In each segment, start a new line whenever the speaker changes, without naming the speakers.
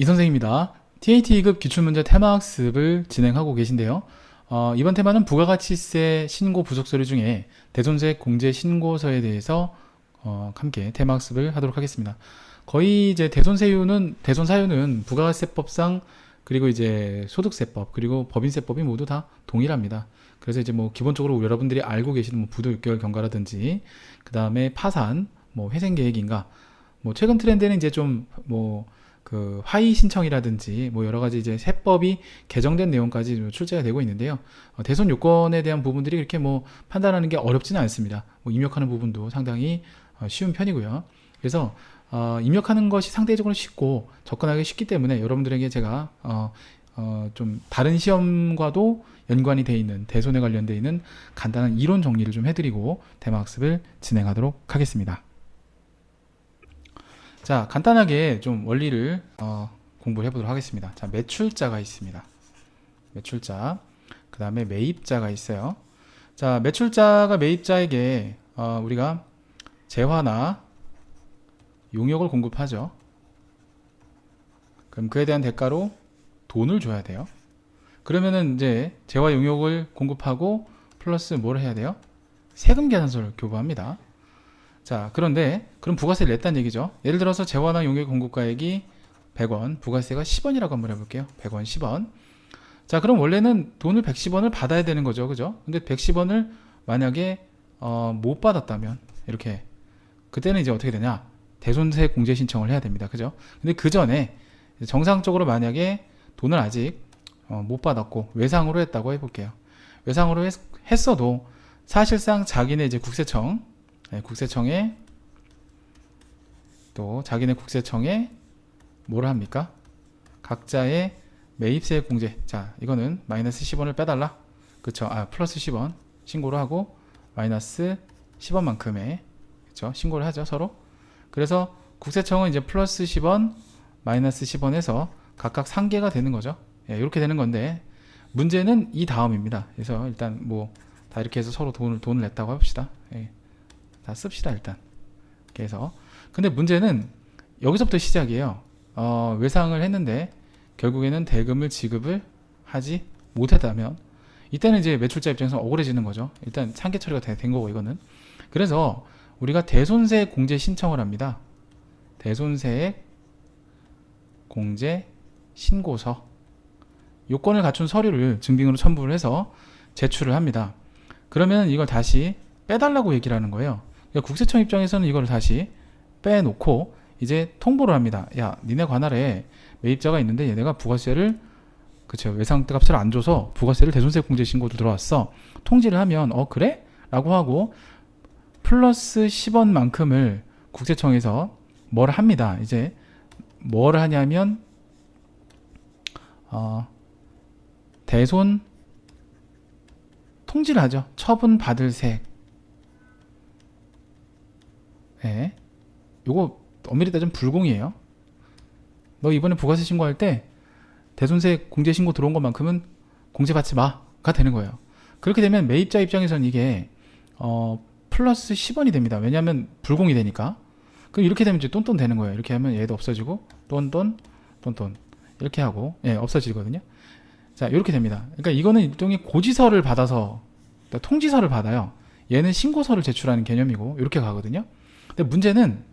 이 선생입니다. TAT2급 기출문제 테마학습을 진행하고 계신데요. 이번 테마는 부가가치세 신고 부속서류 중에 대손세 공제 신고서에 대해서 함께 테마학습을 하도록 하겠습니다. 거의 이제 대손사유는 부가가치세법상 그리고 이제 소득세법 그리고 법인세법이 모두 다 동일합니다. 그래서 이제 뭐 기본적으로 여러분들이 알고 계시는 뭐 부도 6개월 경과라든지 그 다음에 파산, 뭐 회생계획인가, 뭐 최근 트렌드는 이제 좀 뭐 그 하위 신청이라든지 뭐 여러 가지 이제 세법이 개정된 내용까지 출제가 되고 있는데요. 대손 요건에 대한 부분들이 그렇게 뭐 판단하는 게 어렵지는 않습니다. 뭐 입력하는 부분도 상당히 쉬운 편이고요. 그래서 입력하는 것이 상대적으로 쉽고 접근하기 쉽기 때문에 여러분들에게 제가 좀 다른 시험과도 연관이 돼 있는 대손에 관련되어 있는 간단한 이론 정리를 좀 해드리고 테마학습을 진행하도록 하겠습니다. 자, 간단하게 좀 원리를 공부를 해보도록 하겠습니다. 자, 매출자가 있습니다. 매출자, 그 다음에 매입자가 있어요. 자, 매출자가 매입자에게 우리가 재화나 용역을 공급하죠. 그럼 그에 대한 대가로 돈을 줘야 돼요. 그러면은 이제 재화 용역을 공급하고 플러스 뭘 해야 돼요? 세금 계산서를 교부합니다. 자, 그런데 그럼 부가세를 냈다는 얘기죠. 예를 들어서 재화나 용역 공급가액이 100원, 부가세가 10원이라고 한번 해볼게요. 100원, 10원. 자, 그럼 원래는 돈을 110원을 받아야 되는 거죠. 그죠? 근데 110원을 만약에 못 받았다면 이렇게 그때는 이제 어떻게 되냐? 대손세 공제 신청을 해야 됩니다. 그죠? 근데 그 전에 정상적으로 만약에 돈을 아직 못 받았고 외상으로 했다고 해볼게요. 외상으로 했어도 사실상 자기네 이제 국세청에 또 자기네 국세청에 뭐를 합니까? 각자의 매입세 공제. 자, 이거는 마이너스 10원을 빼달라. 그쵸? 플러스 10원 신고를 하고 마이너스 10원만큼의 그쵸? 신고를 하죠, 서로. 그래서 국세청은 이제 플러스 10원, 마이너스 10원에서 각각 상계가 되는 거죠. 예, 이렇게 되는 건데 문제는 이 다음입니다. 그래서 일단 뭐 다 이렇게 해서 서로 돈을 냈다고 합시다. 예. 다 씁시다 일단. 그래서 근데 문제는 여기서부터 시작이에요. 외상을 했는데 결국에는 대금을 지급을 하지 못했다면 이때는 이제 매출자 입장에서 억울해지는 거죠. 일단 상계 처리가 된 거고 이거는. 그래서 우리가 대손세 공제 신청을 합니다. 대손세 공제 신고서 요건을 갖춘 서류를 증빙으로 첨부를 해서 제출을 합니다. 그러면 이걸 다시 빼달라고 얘기를 하는 거예요. 그러니까 국세청 입장에서는 이걸 다시 빼놓고 이제 통보를 합니다. 야, 니네 관할에 매입자가 있는데 얘네가 부가세를 그쵸 외상값을 안 줘서 부가세를 대손세 공제 신고도 들어왔어. 통지를 하면 그래? 라고 하고 플러스 10원만큼을 국세청에서 뭘 합니다. 이제 뭘 하냐면 대손 통지를 하죠. 처분 받을 세. 예. 요거 엄밀히 따지면 불공이에요. 너 이번에 부가세 신고할 때 대손세 공제 신고 들어온 것만큼은 공제받지 마가 되는 거예요. 그렇게 되면 매입자 입장에서는 이게 플러스 10원이 됩니다. 왜냐하면 불공이 되니까. 그럼 이렇게 되면 이제 똔똔 되는 거예요. 이렇게 하면 얘도 없어지고 똔똔 이렇게 하고 없어지거든요. 자, 이렇게 됩니다. 그러니까 이거는 일종의 고지서를 받아서 그러니까 통지서를 받아요. 얘는 신고서를 제출하는 개념이고 이렇게 가거든요. 근데 문제는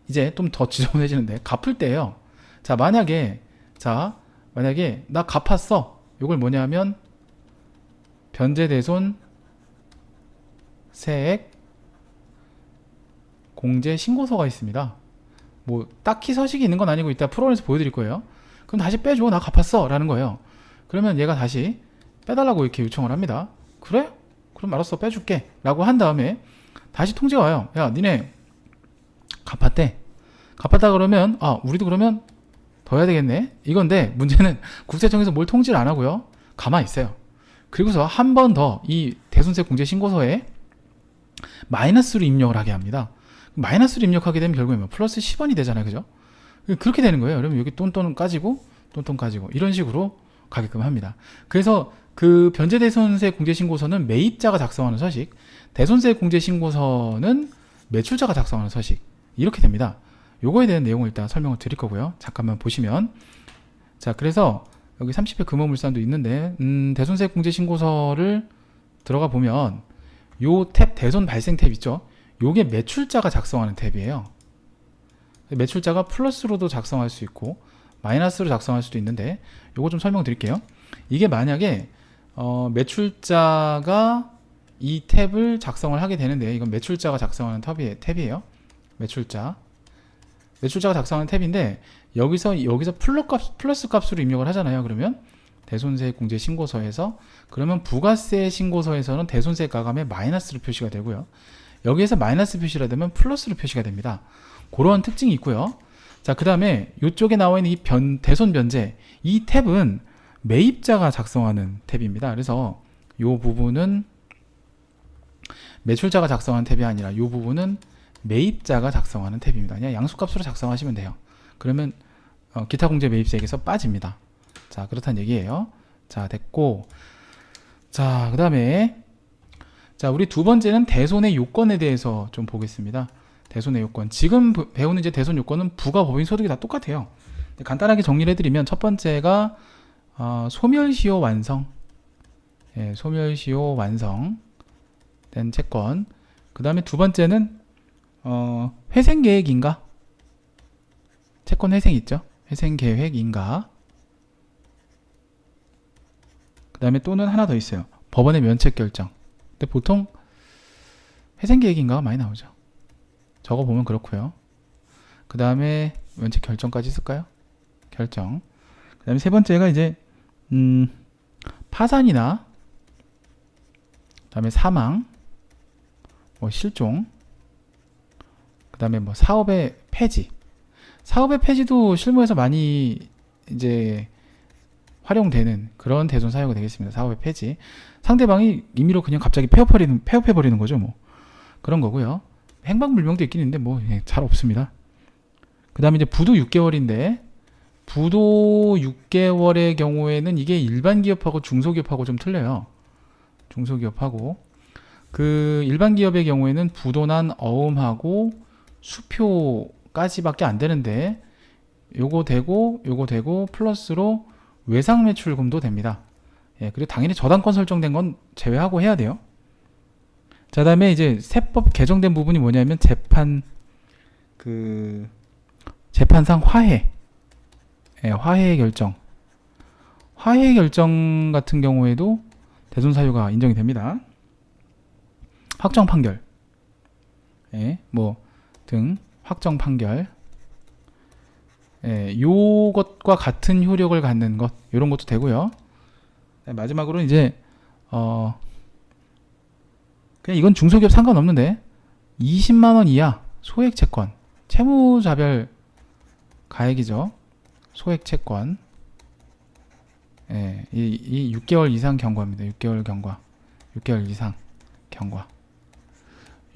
이제 좀 더 지저분해지는데 갚을 때예요. 자, 만약에 나 갚았어. 이걸 뭐냐면 변제대손 세액 공제 신고서가 있습니다. 뭐 딱히 서식이 있는 건 아니고 이따 프로그램에서 보여드릴 거예요. 그럼 다시 빼줘. 나 갚았어. 라는 거예요. 그러면 얘가 다시 빼달라고 이렇게 요청을 합니다. 그래? 그럼 알았어. 빼줄게. 라고 한 다음에 다시 통지가 와요. 야, 니네 갚았대. 갚았다 그러면 우리도 그러면 더 해야 되겠네. 이건데 문제는 국세청에서 뭘 통지를 안 하고요. 가만히 있어요. 그리고서 한 번 더 이 대손세 공제 신고서에 마이너스로 입력을 하게 합니다. 마이너스로 입력하게 되면 결국에 플러스 10원이 되잖아요. 그죠? 그렇게 되는 거예요. 그러면 여기 똔똔 까지고 이런 식으로 가게끔 합니다. 그래서 그 변제대손세 공제신고서는 매입자가 작성하는 서식, 대손세 공제신고서는 매출자가 작성하는 서식 이렇게 됩니다. 요거에 대한 내용을 일단 설명을 드릴 거고요. 잠깐만 보시면, 자, 그래서 여기 30회 금호물산도 있는데 대손세 공제 신고서를 들어가 보면 요 탭 대손 발생 탭 있죠. 요게 매출자가 작성하는 탭이에요. 매출자가 플러스로도 작성할 수 있고 마이너스로 작성할 수도 있는데, 요거 좀 설명드릴게요. 이게 만약에 매출자가 이 탭을 작성을 하게 되는데, 이건 매출자가 작성하는 탭이에요. 매출자가 작성하는 탭인데, 여기서 플러스 값으로 입력을 하잖아요. 그러면 대손세 공제 신고서에서, 그러면 부가세 신고서에서는 대손세 가감에 마이너스로 표시가 되고요. 여기에서 마이너스 표시가 되면 플러스로 표시가 됩니다. 그런 특징이 있고요. 자, 그 다음에 이쪽에 나와 있는 이 대손 변제, 이 탭은 매입자가 작성하는 탭입니다. 그래서 이 부분은 매출자가 작성하는 탭이 아니라 이 부분은 매입자가 작성하는 탭입니다. 그냥 양수값으로 작성하시면 돼요. 그러면 기타 공제 매입세액에서 빠집니다. 자, 그렇다는 얘기예요. 자, 됐고, 자, 그 다음에 자, 우리 두 번째는 대손의 요건에 대해서 좀 보겠습니다. 대손의 요건, 지금 배우는 이제 대손 요건은 부가 법인 소득이 다 똑같아요. 간단하게 정리를 해드리면, 첫 번째가 소멸시효 완성, 소멸시효 완성된 채권. 그 다음에 두 번째는 회생계획인가, 채권 회생 있죠. 회생계획인가. 그 다음에 또는 하나 더 있어요. 법원의 면책 결정. 근데 보통 회생계획인가가 많이 나오죠. 적어보면 그렇고요. 그 다음에 면책 결정까지 쓸까요? 결정. 그 다음에 세 번째가 이제 파산이나, 그 다음에 사망, 뭐 실종, 그 다음에 뭐 사업의 폐지. 사업의 폐지도 실무에서 많이 이제 활용되는 그런 대손 사유가 되겠습니다. 사업의 폐지. 상대방이 임의로 그냥 갑자기 폐업해버리는 거죠. 뭐 그런 거고요. 행방불명도 있긴 있는데 뭐 잘 없습니다. 그 다음에 이제 부도 6개월인데, 부도 6개월의 경우에는 이게 일반 기업하고 중소기업하고 좀 틀려요. 중소기업하고 그 일반 기업의 경우에는 부도난 어음하고 수표까지밖에 안 되는데, 요거 되고 플러스로 외상매출금도 됩니다. 예, 그리고 당연히 저당권 설정된 건 제외하고 해야 돼요. 자, 다음에 이제 세법 개정된 부분이 뭐냐면 재판상 화해, 화해 결정. 화해 결정 같은 경우에도 대손 사유가 인정이 됩니다. 확정 판결, 뭐 등 확정 판결, 요것과 같은 효력을 갖는 것, 이런 것도 되고요. 마지막으로 이제 그냥 이건 중소기업 상관없는데 20만원 이하 소액 채권, 채무자별 가액이죠. 소액 채권, 이 6개월 이상 경과입니다. 6개월 이상 경과.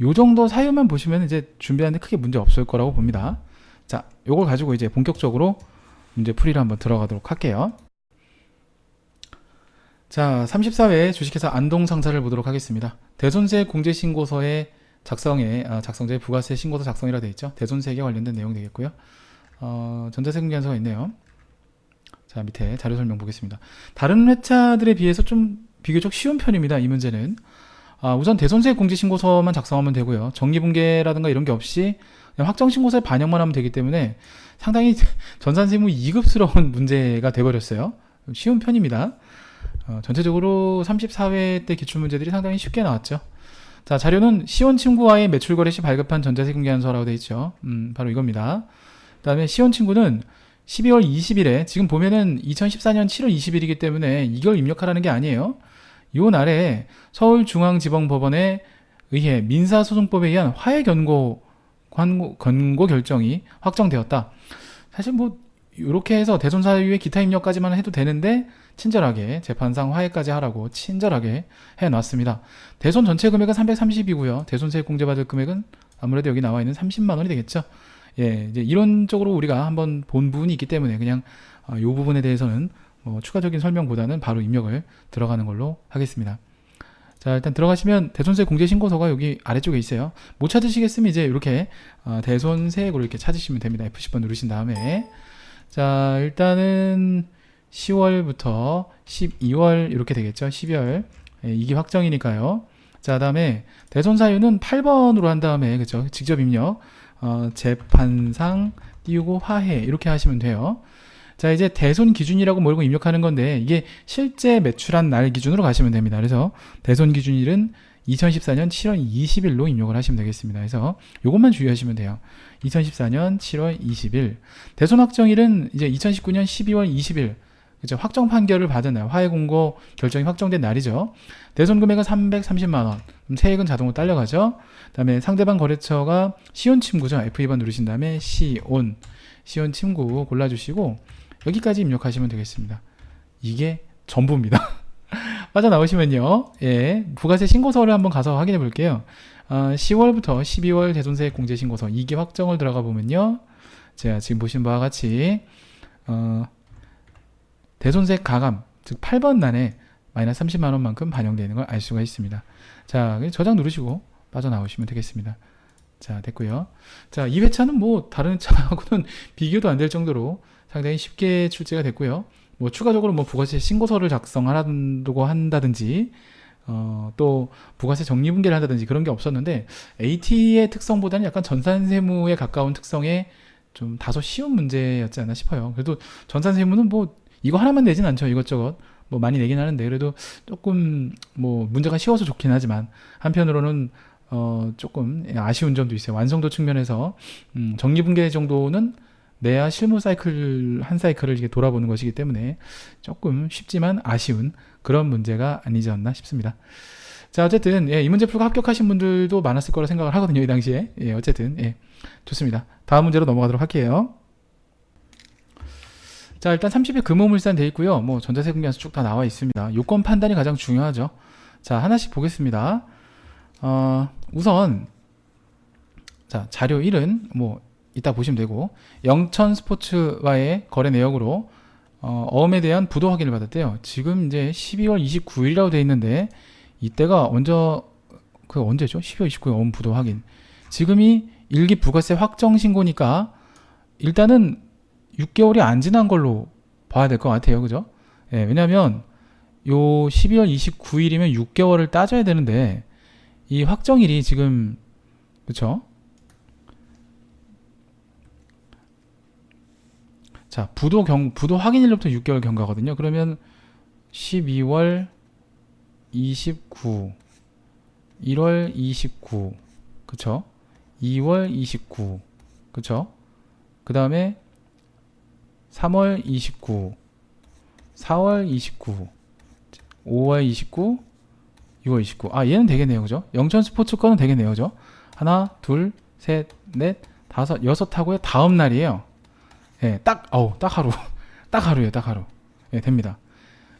요 정도 사유만 보시면 이제 준비하는데 크게 문제 없을 거라고 봅니다. 자, 요걸 가지고 이제 본격적으로 문제 풀이를 한번 들어가도록 할게요. 자, 34회 주식회사 안동상사를 보도록 하겠습니다. 대손세 공제신고서의 작성제 부가세 신고서 작성이라 되어 있죠. 대손세액에 관련된 내용 되겠고요. 전자세금계산서가 있네요. 자, 밑에 자료 설명 보겠습니다. 다른 회차들에 비해서 좀 비교적 쉬운 편입니다. 이 문제는. 우선 대손세 공제신고서만 작성하면 되고요. 정리분계라든가 이런 게 없이 그냥 확정신고서에 반영만 하면 되기 때문에 상당히 전산세무 2급스러운 문제가 돼버렸어요. 쉬운 편입니다. 전체적으로 34회 때 기출문제들이 상당히 쉽게 나왔죠. 자, 자료는 시원친구와의 매출거래 시 발급한 전자세금계산서라고 되어 있죠. 바로 이겁니다. 그 다음에 시원친구는 12월 20일에, 지금 보면은 2014년 7월 20일이기 때문에 이걸 입력하라는 게 아니에요. 요 날에 서울중앙지방법원에 의해 민사소송법에 의한 화해 권고 결정이 확정되었다. 사실 뭐 이렇게 해서 대손 사유의 기타 입력까지만 해도 되는데 친절하게 재판상 화해까지 하라고 친절하게 해놨습니다. 대손 전체 금액은 330이고요. 대손세 공제받을 금액은 아무래도 여기 나와 있는 30만 원이 되겠죠. 예, 이제 이론적으로 우리가 한번 본 부분이 있기 때문에 그냥 이 부분에 대해서는 추가적인 설명보다는 바로 입력을 들어가는 걸로 하겠습니다. 자, 자, 일단 들어가시면 대손세 공제 신고서가 여기 아래쪽에 있어요. 못 찾으시겠으면 이제 이렇게 대손세액으로 이렇게 찾으시면 됩니다. F10번 누르신 다음에. 자, 일단은 10월부터 12월 이렇게 되겠죠. 12월. 예, 이게 확정이니까요. 자, 다음에 대손 사유는 8번으로 한 다음에 그죠? 직접 입력. 재판상 띄우고 화해 이렇게 하시면 돼요. 자, 이제 대손 기준이라고 모르고 입력하는 건데 이게 실제 매출한 날 기준으로 가시면 됩니다. 그래서 대손 기준일은 2014년 7월 20일로 입력을 하시면 되겠습니다. 그래서 이것만 주의하시면 돼요. 2014년 7월 20일. 대손 확정일은 이제 2019년 12월 20일. 그죠? 확정 판결을 받은 날, 화해 공고 결정이 확정된 날이죠. 대손 금액은 330만 원. 그럼 세액은 자동으로 딸려가죠. 그다음에 상대방 거래처가 시온 침구죠. F2번 누르신 다음에 시온 침구 골라주시고 여기까지 입력하시면 되겠습니다. 이게 전부입니다. 빠져나오시면요. 예, 부가세 신고서를 한번 가서 확인해 볼게요. 10월부터 12월 대손세액 공제 신고서 2기 확정을 들어가 보면요. 제가 지금 보신 바와 같이 대손세액 가감, 즉 8번 난에 마이너스 30만 원만큼 반영되는 걸 알 수가 있습니다. 자, 저장 누르시고 빠져나오시면 되겠습니다. 자, 됐고요. 자, 이 회차는 뭐 다른 차하고는 비교도 안 될 정도로 상당히 쉽게 출제가 됐고요. 뭐 추가적으로 뭐 부가세 신고서를 작성하라고 한다든지 또 부가세 정리분계를 한다든지 그런 게 없었는데 AT의 특성보다는 약간 전산세무에 가까운 특성의 좀 다소 쉬운 문제였지 않나 싶어요. 그래도 전산세무는 뭐 이거 하나만 내진 않죠. 이것저것 뭐 많이 내긴 하는데 그래도 조금 뭐 문제가 쉬워서 좋긴 하지만 한편으로는 조금 아쉬운 점도 있어요. 완성도 측면에서 정리분계 정도는 내야 실무 사이클 한 사이클을 이렇게 돌아보는 것이기 때문에 조금 쉽지만 아쉬운 그런 문제가 아니지 않나 싶습니다. 자, 어쨌든 이 문제 풀고 합격하신 분들도 많았을 거라 생각을 하거든요. 이 당시에. 어쨌든 좋습니다. 다음 문제로 넘어가도록 할게요. 자, 일단 30일 금호물산 돼 있고요. 뭐 전자세 금계한수 쭉 다 나와 있습니다. 요건 판단이 가장 중요하죠. 자, 하나씩 보겠습니다. 우선 자, 자료 1은 뭐 이따 보시면 되고 영천 스포츠와의 거래 내역으로 어음에 대한 부도 확인을 받았대요. 지금 이제 12월 29일이라고 돼 있는데 이때가 언제죠? 12월 29일 어음 부도 확인. 지금이 일기 부가세 확정 신고니까 일단은 6개월이 안 지난 걸로 봐야 될 것 같아요. 그죠? 예, 왜냐면 요 12월 29일이면 6개월을 따져야 되는데 이 확정일이 지금 그쵸? 자, 부도 확인일로부터 6개월 경과거든요. 그러면 12월 29, 1월 29, 그쵸? 2월 29, 그쵸? 그 다음에 3월 29, 4월 29, 5월 29, 6월 29. 아, 얘는 되겠네요. 그죠? 영천 스포츠 거는 되겠네요. 그죠? 하나, 둘, 셋, 넷, 다섯, 여섯 하고요. 다음 날이에요. 예, 딱 하루. 딱 하루예요, 딱 하루. 예, 됩니다.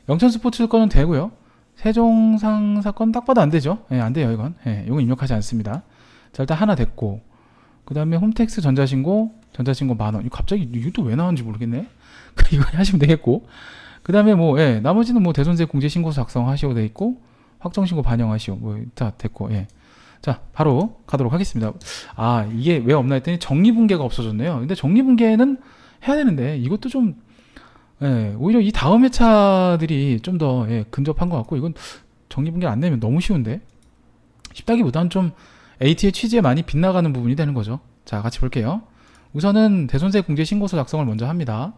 영천 스포츠 거는 되고요. 세종상 사건 딱 봐도 안 되죠? 예, 안 돼요, 이건. 예, 이건 입력하지 않습니다. 자, 일단 하나 됐고. 그 다음에 홈택스 전자신고 10,000원. 이거 갑자기 이것도 왜 나왔는지 모르겠네? 이거 하시면 되겠고. 그 다음에 뭐, 나머지는 뭐 대손세 공제 신고서 작성하시고 돼 있고, 확정신고 반영하시오. 뭐, 다 됐고, 자, 바로 가도록 하겠습니다. 아, 이게 왜 없나 했더니 정리분계가 없어졌네요. 근데 정리분계는 해야 되는데 이것도 좀 오히려 이 다음 회차들이 좀 더 근접한 것 같고 이건 정리분계 안 내면 너무 쉬운데 쉽다기보다는 좀 AT의 취지에 많이 빗나가는 부분이 되는 거죠. 자, 같이 볼게요. 우선은 대손세 공제 신고서 작성을 먼저 합니다.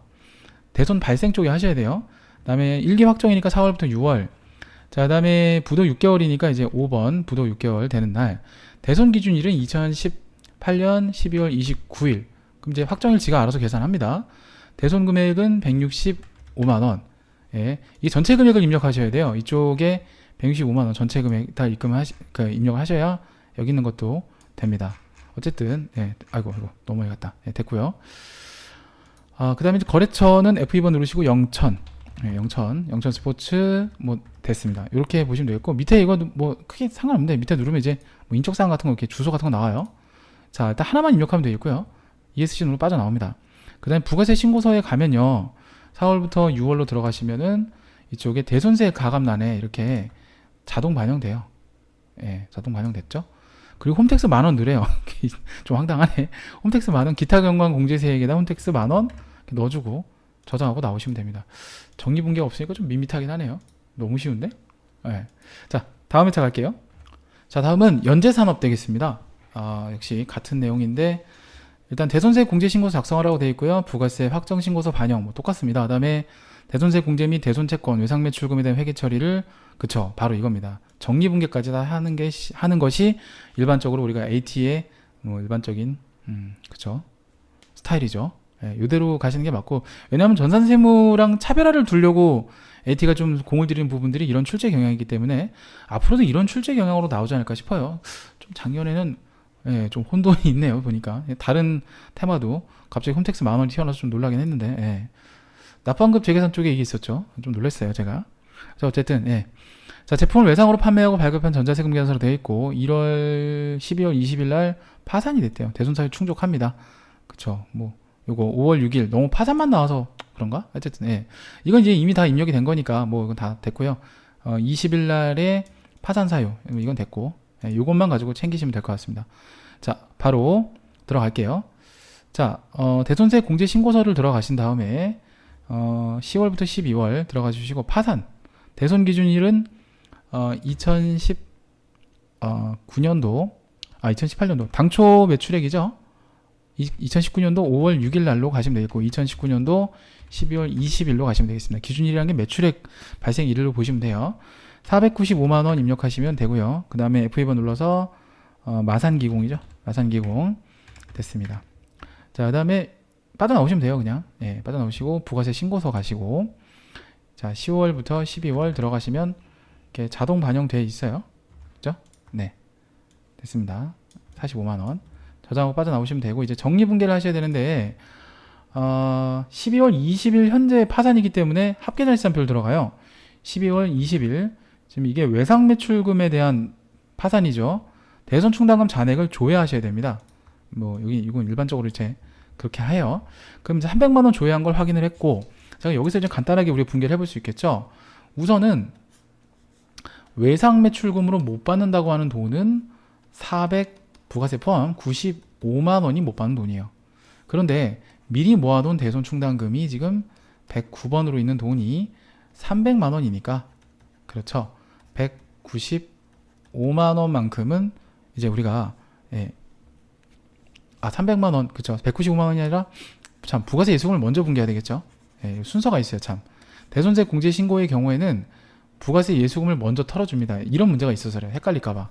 대손 발생 쪽에 하셔야 돼요. 그 다음에 일기 확정이니까 4월부터 6월. 자, 그 다음에 부도 6개월이니까 이제 5번 부도 6개월 되는 날. 대손 기준일은 2018년 12월 29일. 그럼 이제 확정일 지가 알아서 계산합니다. 대손 금액은 165만원. 이 전체 금액을 입력하셔야 돼요. 이쪽에 165만원 전체 금액 다 입력을 하셔야 여기 있는 것도 됩니다. 어쨌든, 아이고, 너무 해갔다. 됐고요. 그 다음에 거래처는 F2번 누르시고 영천 스포츠, 뭐, 됐습니다. 이렇게 보시면 되겠고, 밑에 이거 뭐, 크게 상관없는데, 밑에 누르면 이제 뭐 인적사항 같은 거, 이렇게 주소 같은 거 나와요. 자, 일단 하나만 입력하면 되겠고요. ESC로 빠져나옵니다. 그 다음에 부가세 신고서에 가면요. 4월부터 6월로 들어가시면은 이쪽에 대손세 가감란에 이렇게 자동 반영돼요. 예, 자동 반영됐죠. 그리고 홈택스 10,000원 넣으래요. 좀 황당하네. 홈택스 10,000원, 기타 경관 공제세액에다 홈택스 10,000원 넣어주고 저장하고 나오시면 됩니다. 정리분계가 없으니까 좀 밋밋하긴 하네요. 너무 쉬운데? 예. 자, 다음 회차 갈게요. 자, 다음은 연재산업 되겠습니다. 역시 같은 내용인데 일단 대손세 공제신고서 작성하라고 되어 있고요. 부가세 확정신고서 반영 뭐 똑같습니다. 그 다음에 대손세 공제 및 대손채권 외상매출금에 대한 회계 처리를 그쵸 바로 이겁니다. 정리분계까지 다 하는 것이 일반적으로 우리가 AT의 뭐 일반적인 그쵸 스타일이죠. 예, 이대로 가시는 게 맞고 왜냐하면 전산세무랑 차별화를 두려고 AT가 좀 공을 들이는 부분들이 이런 출제 경향이기 때문에 앞으로도 이런 출제 경향으로 나오지 않을까 싶어요. 좀 작년에는 예, 좀 혼돈이 있네요. 보니까 다른 테마도 갑자기 홈택스 10,000원이 튀어나와서 좀 놀라긴 했는데 예. 납부환급 재계산 쪽에 이게 있었죠. 좀 놀랐어요 제가. 자 어쨌든 예. 자 제품을 외상으로 판매하고 발급한 전자세금 계산서로 되어 있고 12월 20일 날 파산이 됐대요. 대손사유 충족합니다. 그쵸. 뭐 요거 5월 6일 너무 파산만 나와서 그런가? 어쨌든 예. 이건 이제 이미 다 입력이 된 거니까 뭐 이건 다 됐고요. 20일 날에 파산 사유 이건 됐고 예, 요것만 가지고 챙기시면 될 것 같습니다. 자 바로 들어갈게요. 자 대손세 공제 신고서를 들어가신 다음에 10월부터 12월 들어가 주시고 파산 대손 기준일은 2019년도 2018년도 당초 매출액이죠. 2019년도 5월 6일 날로 가시면 되겠고 2019년도 12월 20일로 가시면 되겠습니다. 기준일이라는 게 매출액 발생 일일로 보시면 돼요. 495만원 입력하시면 되고요. 그 다음에 F2번 눌러서 마산기공이죠. 마산기공 됐습니다. 자, 그 다음에 빠져나오시면 돼요. 그냥 예, 빠져나오시고 부가세 신고서 가시고 자 10월부터 12월 들어가시면 이렇게 자동 반영되어 있어요. 그죠? 네 됐습니다. 45만원 저장하고 빠져나오시면 되고 이제 정리분계를 하셔야 되는데 12월 20일 현재 파산이기 때문에 합계잘시산표를 들어가요. 12월 20일 지금 이게 외상매출금에 대한 파산이죠. 대손충당금 잔액을 조회하셔야 됩니다. 뭐 여기 이건 일반적으로 이제 그렇게 해요. 그럼 이제 300만원 조회한 걸 확인을 했고 제가 여기서 이제 간단하게 우리 분계를 해볼 수 있겠죠. 우선은 외상매출금으로 못 받는다고 하는 돈은 400 부가세 포함 95만원이 못 받는 돈이에요. 그런데 미리 모아놓은 대손충당금이 지금 109번으로 있는 돈이 300만원이니까 그렇죠. 195만원만큼은 이제 우리가 300만원 그쵸. 195만원이 아니라 참 부가세 예수금을 먼저 분개해야 되겠죠. 예, 순서가 있어요. 참 대손세 공제 신고의 경우에는 부가세 예수금을 먼저 털어줍니다. 이런 문제가 있어서 그래요. 헷갈릴까봐.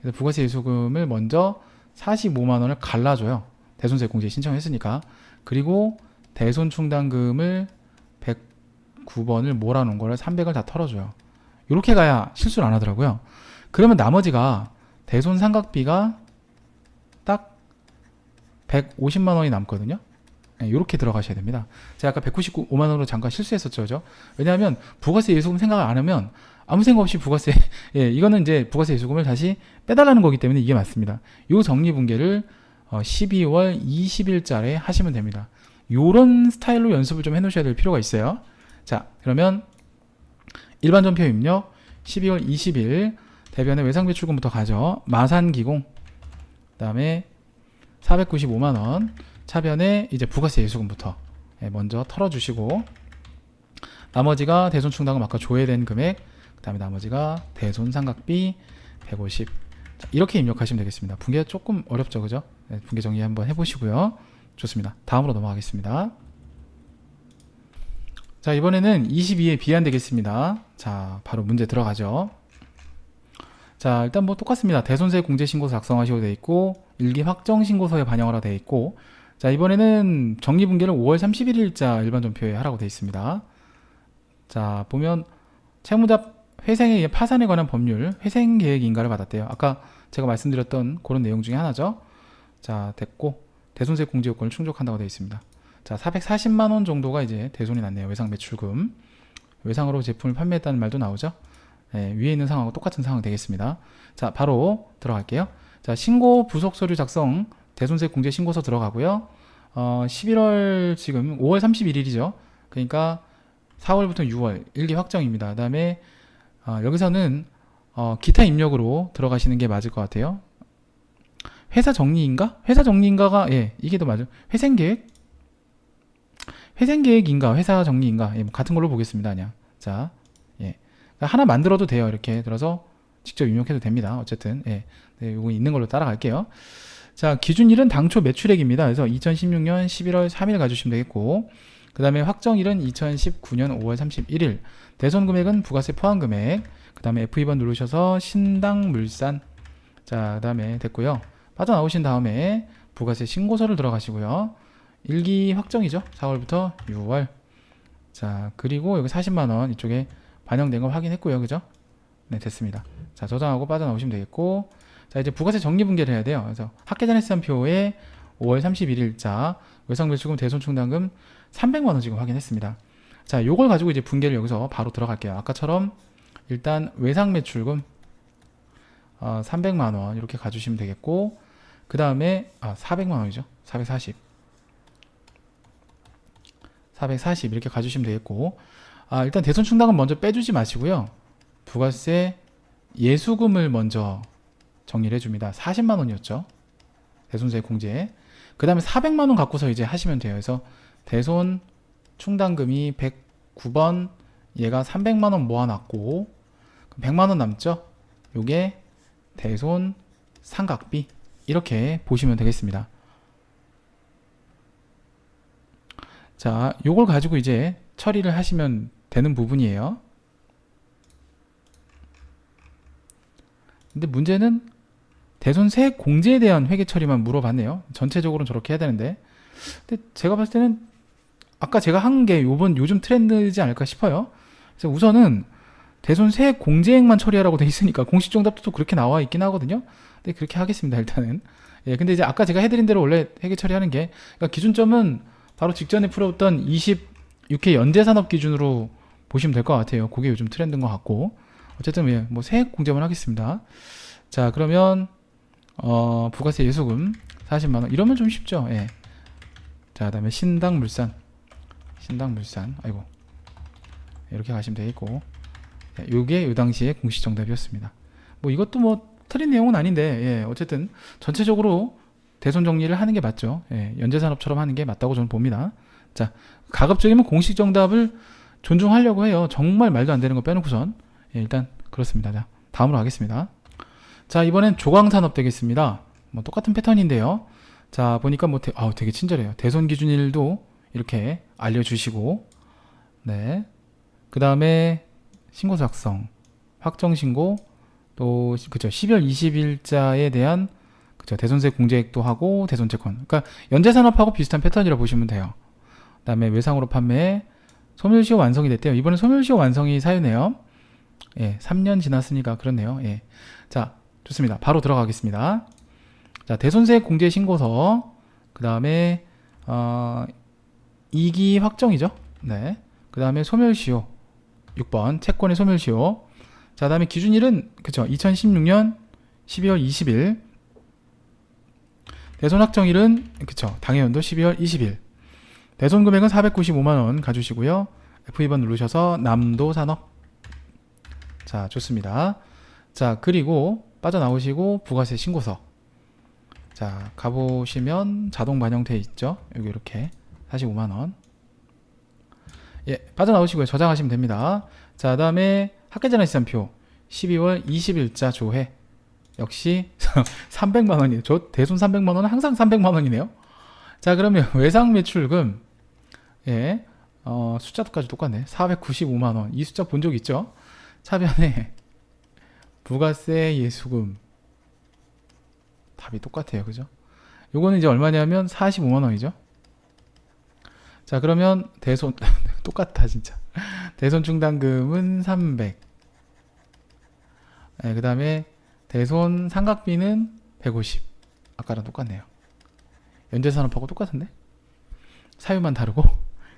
그래서 부가세 예수금을 먼저 45만원을 갈라줘요. 대손세 공제 신청했으니까. 그리고 대손충당금을 109번을 몰아놓은 거를 300을 다 털어줘요. 이렇게 가야 실수를 안 하더라고요. 그러면 나머지가 대손상각비가 딱 150만원이 남거든요. 이렇게 들어가셔야 됩니다. 제가 아까 195만원으로 잠깐 실수했었죠. 그죠? 왜냐하면 부가세 예수금 생각을 안 하면 아무 생각 없이 부가세 이거는 이제 부가세 예수금을 다시 빼달라는 거기 때문에 이게 맞습니다. 요 정리분계를 12월 20일자에 하시면 됩니다. 요런 스타일로 연습을 좀 해놓으셔야 될 필요가 있어요. 자 그러면 일반 전표 입력 12월 20일 대변의 외상매출금부터 가죠. 마산기공 그 다음에 495만원 차변에 이제 부가세 예수금부터 먼저 털어주시고 나머지가 대손충당금 아까 조회된 금액 그 다음에 나머지가 대손상각비 150 자, 이렇게 입력하시면 되겠습니다. 분계 조금 어렵죠 그죠? 네, 분계 정리 한번 해보시고요. 좋습니다. 다음으로 넘어가겠습니다. 자 이번에는 22에 비한 되겠습니다. 자 바로 문제 들어가죠. 자 일단 뭐 똑같습니다. 대손세 공제신고서 작성하시고 되어 있고 일기 확정신고서에 반영하라 되어 있고 자 이번에는 정리분계를 5월 31일자 일반전표에 하라고 되어 있습니다. 자 보면 채무자 회생의 파산에 관한 법률 회생계획 인가를 받았대요. 아까 제가 말씀드렸던 그런 내용 중에 하나죠. 자 됐고 대손세 공제 요건을 충족한다고 되어 있습니다. 자 440만원 정도가 이제 대손이 났네요. 외상 매출금 외상으로 제품을 판매했다는 말도 나오죠. 위에 있는 상황하고 똑같은 상황 되겠습니다. 자 바로 들어갈게요. 자 신고 부속 서류 작성 대손세 공제 신고서 들어가고요. 11월 지금 5월 31일이죠. 그러니까 4월부터 6월 일기 확정입니다. 그 다음에 여기서는 기타 입력으로 들어가시는 게 맞을 것 같아요. 회사 정리인가? 회사 정리인가가, 예, 이게 더 맞아요. 회생계획인가? 회사 정리인가? 예, 뭐 같은 걸로 보겠습니다. 그냥. 자, 예. 하나 만들어도 돼요. 이렇게 들어서 직접 입력해도 됩니다. 어쨌든, 예. 네, 요거 있는 걸로 따라갈게요. 자, 기준일은 당초 매출액입니다. 그래서 2016년 11월 3일 가주시면 되겠고, 그 다음에 확정일은 2019년 5월 31일, 대손 금액은 부가세 포함 금액, 그 다음에 F2번 누르셔서 신당 물산, 자, 그 다음에 됐고요. 빠져나오신 다음에 부가세 신고서를 들어가시고요. 일기 확정이죠. 4월부터 6월. 자, 그리고 여기 40만원 이쪽에 반영된 거 확인했고요. 그죠? 네, 됐습니다. 자, 저장하고 빠져나오시면 되겠고, 자, 이제 부가세 정리분계를 해야 돼요. 그래서 합계잔액세산표에 5월 31일자 외상매출금 대손충당금 300만원 지금 확인했습니다. 자, 요걸 가지고 이제 분계를 여기서 바로 들어갈게요. 아까처럼 일단 외상매출금 300만원 이렇게 가주시면 되겠고, 그 다음에 400만원이죠. 440 이렇게 가주시면 되겠고, 일단 대손충당금 먼저 빼주지 마시고요. 부가세 예수금을 먼저 정리를 해줍니다. 40만원이었죠. 대손세 공제. 그 다음에 400만원 갖고서 이제 하시면 돼요. 그래서 대손 충당금이 109번, 얘가 300만원 모아놨고, 100만원 남죠? 요게 대손 상각비. 이렇게 보시면 되겠습니다. 자, 요걸 가지고 이제 처리를 하시면 되는 부분이에요. 근데 문제는 대손세 공제에 대한 회계 처리만 물어봤네요. 전체적으로는 저렇게 해야 되는데, 근데 제가 봤을 때는 아까 제가 한 게 요즘 트렌드지 않을까 싶어요. 그래서 우선은 대손세 공제액만 처리하라고 돼 있으니까 공식 정답도 또 그렇게 나와 있긴 하거든요. 근데 그렇게 하겠습니다. 일단은. 예, 근데 이제 아까 제가 해드린 대로 원래 회계 처리하는 게, 그러니까 기준점은 바로 직전에 풀어봤던 26회 연재산업 기준으로 보시면 될 것 같아요. 그게 요즘 트렌드인 것 같고, 어쨌든 예, 뭐 세액 공제만 하겠습니다. 자, 그러면 부가세 예수금 40만원 이러면 좀 쉽죠. 예. 자, 그다음에 신당물산, 아이고, 이렇게 가시면 되겠고, 예, 요게 요 당시에 공식 정답이었습니다. 뭐 이것도 뭐 틀린 내용은 아닌데, 예, 어쨌든 전체적으로 대손 정리를 하는 게 맞죠. 예, 연재산업처럼 하는 게 맞다고 저는 봅니다. 자, 가급적이면 공식 정답을 존중하려고 해요. 정말 말도 안 되는 거 빼놓고선. 예, 일단 그렇습니다. 자, 다음으로 가겠습니다. 자, 이번엔 조광산업 되겠습니다. 뭐 똑같은 패턴인데요. 자, 보니까 뭐 되게 친절해요. 대손 기준일도 이렇게 알려주시고, 네, 그 다음에 신고 작성, 확정 신고, 또 그죠, 12월 20일자에 대한 그죠, 대손세 공제액도 하고 대손채권. 그러니까 연재산업하고 비슷한 패턴이라 보시면 돼요. 그 다음에 외상으로 판매, 소멸시효 완성이 됐대요. 이번에 소멸시효 완성이 사유네요. 예, 3년 지났으니까 그렇네요. 예. 자, 좋습니다. 바로 들어가겠습니다. 자, 대손세 공제 신고서, 그 다음에 2기 확정이죠. 네. 그 다음에 소멸시효 6번 채권의 소멸시효. 자, 다음에 기준일은 그쵸, 2016년 12월 20일. 대손 확정일은 그쵸, 당해연도 12월 20일. 대손 금액은 495만원 가주시고요. F2번 누르셔서 남도산업. 자, 좋습니다. 자, 그리고 빠져나오시고 부가세 신고서. 자, 가보시면 자동 반영돼 있죠. 여기 이렇게 45만원. 예, 빠져나오시고요. 저장하시면 됩니다. 자, 다음에 합계잔액세산표 12월 20일자 조회. 역시 300만원이에요. 저 대손 300만원은 항상 300만원이네요. 자, 그러면 외상매출금, 예, 숫자까지 똑같네. 495만원. 이 숫자 본 적 있죠? 차변에 부가세 예수금 답이 똑같아요. 그죠? 요거는 이제 얼마냐면 45만원이죠. 자, 그러면 대손 똑같다 진짜. 대손 충당금은 300. 네, 그 다음에 대손 상각비는 150. 아까랑 똑같네요. 연재산업하고 똑같은데? 사유만 다르고.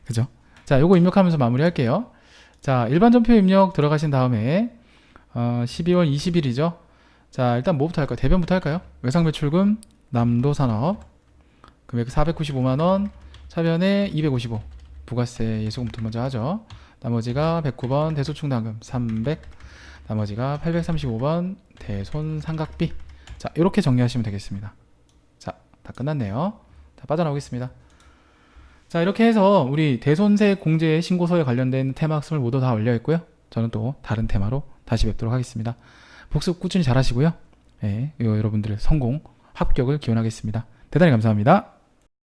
그죠? 자, 요거 입력하면서 마무리 할게요. 자, 일반 전표 입력 들어가신 다음에 12월 20일이죠. 자, 일단 뭐부터 할까요? 대변부터 할까요? 외상매출금 남도산업 금액 495만원, 차변에 255. 부가세 예수금부터 먼저 하죠. 나머지가 109번 대소충당금 300, 나머지가 835번 대손삼각비. 자, 이렇게 정리하시면 되겠습니다. 자, 다 끝났네요. 자, 빠져나오겠습니다. 자, 이렇게 해서 우리 대손세 공제 신고서에 관련된 테마 학습을 모두 다 올려있고요. 저는 또 다른 테마로 다시 뵙도록 하겠습니다. 복습 꾸준히 잘 하시고요. 예, 여러분들의 성공, 합격을 기원하겠습니다. 대단히 감사합니다.